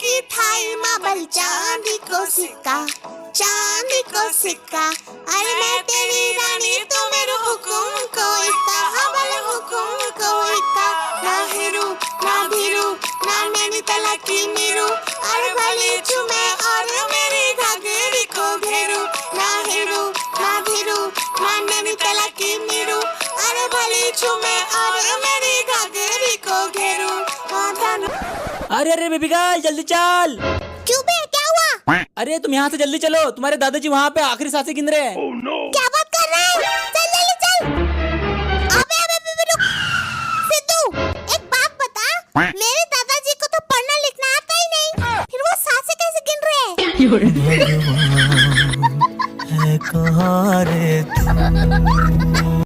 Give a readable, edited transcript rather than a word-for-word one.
की Thai marble चांदी को सिक्का, चांदी को सिक्का। अरे मैं तेरी रानी तू मेरे हुकुम को इक्का, हवल हुकुम को इक्का। ना हिरू ना धीरू ना नैनी तलाकी मीरू, अरे भले चुमे और मेरी घाघरी को घेरू। ना हिरू ना धीरू ना नैनी तलाकी मीरू, अरे भले चुमे और मेरी घाघरी को घेरू। अरे अरे बेबी गर्ल जल्दी चल। क्यों बे, क्या हुआ? अरे तुम यहाँ से जल्दी चलो, तुम्हारे दादाजी वहाँ पे आखिरी सांसें गिन रहे हैं। क्या बात कर रहा है? चल जल्दी चल। अबे अबे रुक। सिद्धू, एक बात बता, मेरे दादाजी को तो पढ़ना लिखना आता ही नहीं, फिर वो सांसें कैसे गिन रहे हैं? है कहाँ रे तू?